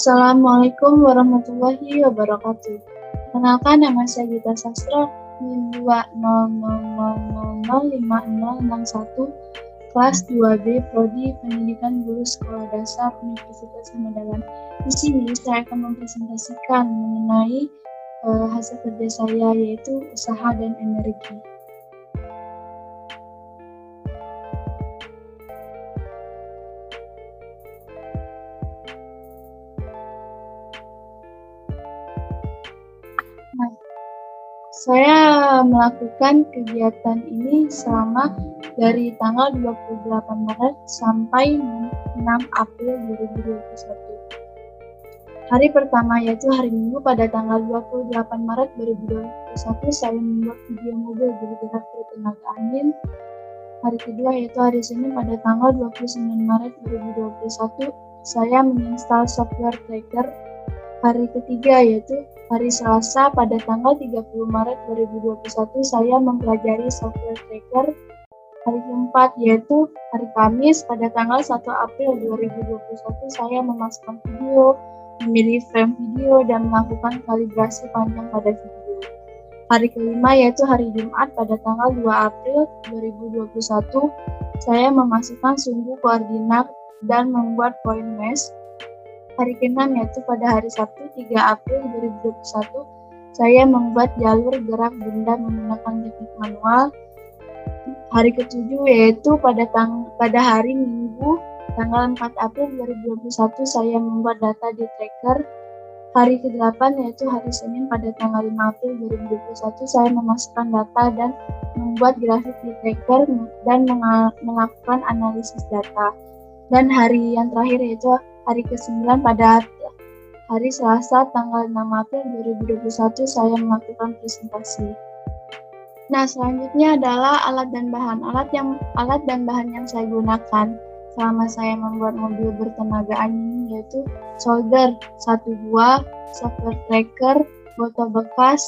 Assalamualaikum warahmatullahi wabarakatuh. Perkenalkan, nama saya Gita Sastra, NIM 200005061, kelas 2B, Prodi Pendidikan Guru Sekolah Dasar Universitas Andalan. Di sini saya akan mempresentasikan mengenai hasil kerja saya, yaitu usaha dan energi. Saya melakukan kegiatan ini selama dari tanggal 28 Maret sampai 6 April 2021. Hari pertama yaitu hari Minggu pada tanggal 28 Maret 2021 saya membuat video mobil bergerak bertenaga angin. Hari kedua yaitu hari Senin pada tanggal 29 Maret 2021 saya menginstal software tracker. Hari ketiga yaitu hari Selasa pada tanggal 30 Maret 2021 saya mempelajari software tracker. Hari keempat yaitu hari Kamis pada tanggal 1 April 2021 saya memasukkan video, memilih frame video, dan melakukan kalibrasi panjang pada video. Hari kelima yaitu hari Jumat pada tanggal 2 April 2021 saya memasukkan sumbu koordinat dan membuat point mesh. Hari ke-6 yaitu pada hari Sabtu 3 April 2021 saya membuat jalur gerak benda menggunakan teknik manual. Hari ke-7 yaitu pada hari Minggu tanggal 4 April 2021 saya membuat data di tracker. Hari ke-8 yaitu hari Senin pada tanggal 5 April 2021 saya memasukkan data dan membuat grafik di tracker dan melakukan analisis data. Dan hari yang terakhir yaitu hari ke-9 pada hari Selasa tanggal 6 April 2021 saya melakukan presentasi. Nah, selanjutnya adalah alat dan bahan. Alat dan bahan yang saya gunakan selama saya membuat mobil bertenaga angin yaitu solder 1 buah, software tracker, botol bekas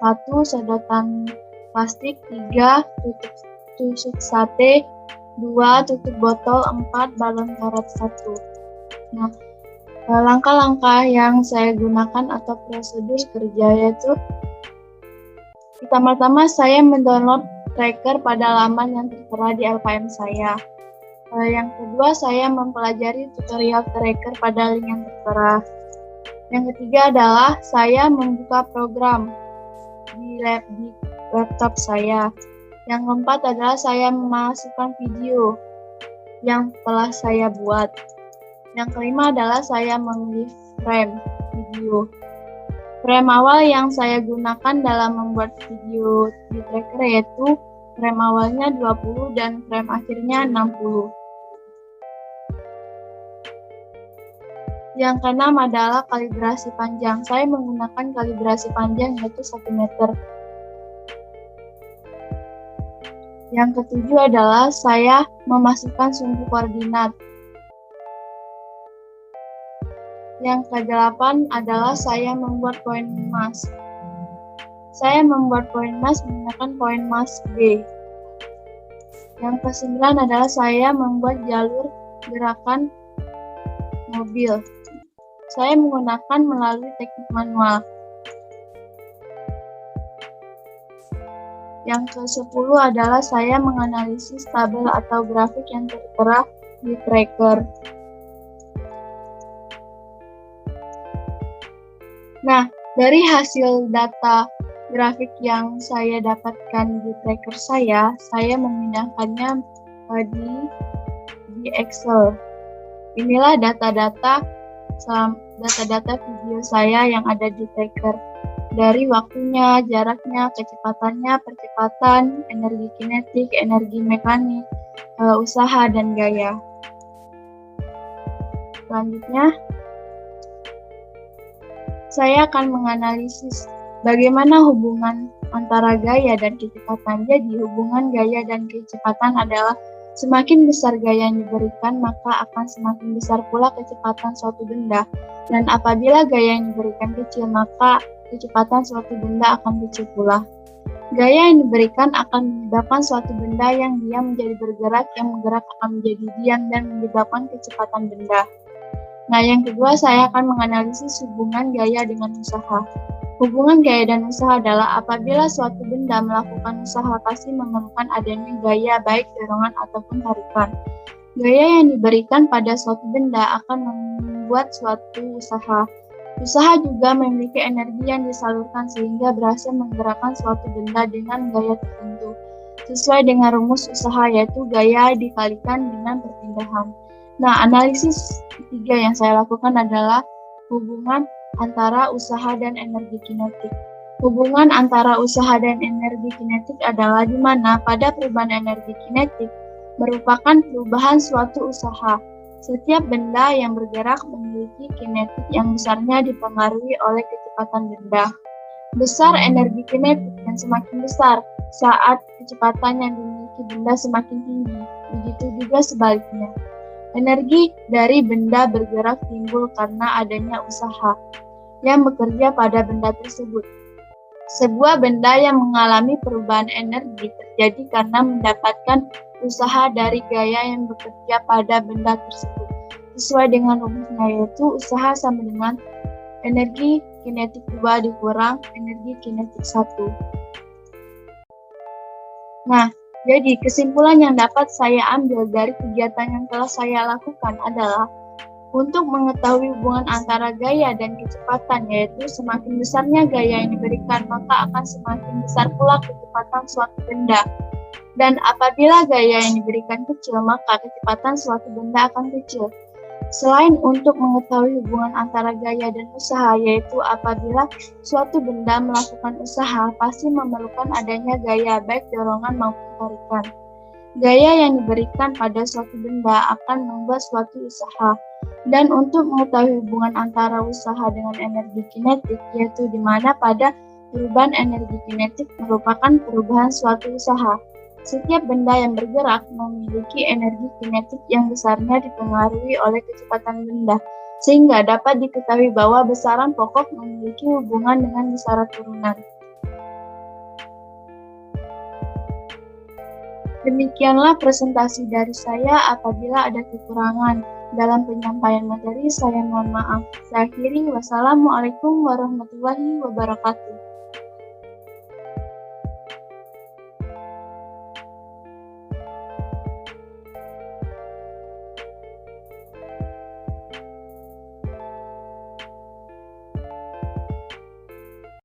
1, sedotan plastik 3, tusuk sate 2, tutup botol 4, balon karet 1. Nah, langkah-langkah yang saya gunakan atau prosedur kerja yaitu pertama-tama saya mendownload tracker pada laman yang tertera di LKM saya. Yang kedua, saya mempelajari tutorial tracker pada link yang tertera. Yang ketiga adalah saya membuka program di laptop saya. Yang keempat adalah saya memasukkan video yang telah saya buat. Yang kelima adalah saya memilih frame video. Frame awal yang saya gunakan dalam membuat video di tracker yaitu frame awalnya 20 dan frame akhirnya 60. Yang keenam adalah kalibrasi panjang. Saya menggunakan kalibrasi panjang yaitu 1 meter. Yang ketujuh adalah saya memasukkan sumbu koordinat. Yang kedelapan adalah saya membuat point mask. Saya membuat point mask menggunakan point mask G. Yang kesembilan adalah saya membuat jalur gerakan mobil. Saya menggunakan melalui teknik manual. Yang ke-10 adalah saya menganalisis tabel atau grafik yang tertera di tracker. Nah, dari hasil data grafik yang saya dapatkan di tracker saya memindahkannya di Excel. Inilah data-data video saya yang ada di tracker. Dari waktunya, jaraknya, kecepatannya, percepatan, energi kinetik, energi mekanik, usaha, dan gaya. Selanjutnya, saya akan menganalisis bagaimana hubungan antara gaya dan kecepatan. Jadi, hubungan gaya dan kecepatan adalah semakin besar gaya yang diberikan, maka akan semakin besar pula kecepatan suatu benda. Dan apabila gaya yang diberikan kecil, maka kecepatan suatu benda akan kecil pula. Gaya yang diberikan akan menyebabkan suatu benda yang diam menjadi bergerak, yang bergerak akan menjadi diam, dan menyebabkan kecepatan benda. Nah, yang kedua saya akan menganalisis hubungan gaya dengan usaha. Hubungan gaya dan usaha adalah apabila suatu benda melakukan usaha pasti memerlukan adanya gaya baik dorongan ataupun tarikan. Gaya yang diberikan pada suatu benda akan membuat suatu usaha. Usaha juga memiliki energi yang disalurkan sehingga berhasil menggerakkan suatu benda dengan gaya tertentu. Sesuai dengan rumus usaha yaitu gaya dikalikan dengan perpindahan. Nah, analisis ketiga yang saya lakukan adalah hubungan antara usaha dan energi kinetik. Hubungan antara usaha dan energi kinetik adalah di mana pada perubahan energi kinetik merupakan perubahan suatu usaha. Setiap benda yang bergerak memiliki kinetik yang besarnya dipengaruhi oleh kecepatan benda. Besar energi kinetik dan semakin besar saat kecepatan yang dimiliki benda semakin tinggi. Begitu juga sebaliknya. Energi dari benda bergerak timbul karena adanya usaha yang bekerja pada benda tersebut. Sebuah benda yang mengalami perubahan energi terjadi karena mendapatkan usaha dari gaya yang bekerja pada benda tersebut. Sesuai dengan rumusnya yaitu usaha sama dengan energi kinetik 2 dikurang energi kinetik 1. Nah, jadi kesimpulan yang dapat saya ambil dari kegiatan yang telah saya lakukan adalah untuk mengetahui hubungan antara gaya dan kecepatan, yaitu semakin besarnya gaya yang diberikan, maka akan semakin besar pula kecepatan suatu benda. Dan apabila gaya yang diberikan kecil, maka kecepatan suatu benda akan kecil. Selain untuk mengetahui hubungan antara gaya dan usaha, yaitu apabila suatu benda melakukan usaha, pasti memerlukan adanya gaya baik dorongan maupun tarikan. Gaya yang diberikan pada suatu benda akan membuat suatu usaha. Dan untuk mengetahui hubungan antara usaha dengan energi kinetik, yaitu di mana pada perubahan energi kinetik merupakan perubahan suatu usaha. Setiap benda yang bergerak memiliki energi kinetik yang besarnya dipengaruhi oleh kecepatan benda, sehingga dapat diketahui bahwa besaran pokok memiliki hubungan dengan besaran turunan. Demikianlah presentasi dari saya. Apabila ada kekurangan dalam penyampaian materi, saya mohon maaf. Saya akhiri. Wassalamualaikum warahmatullahi wabarakatuh.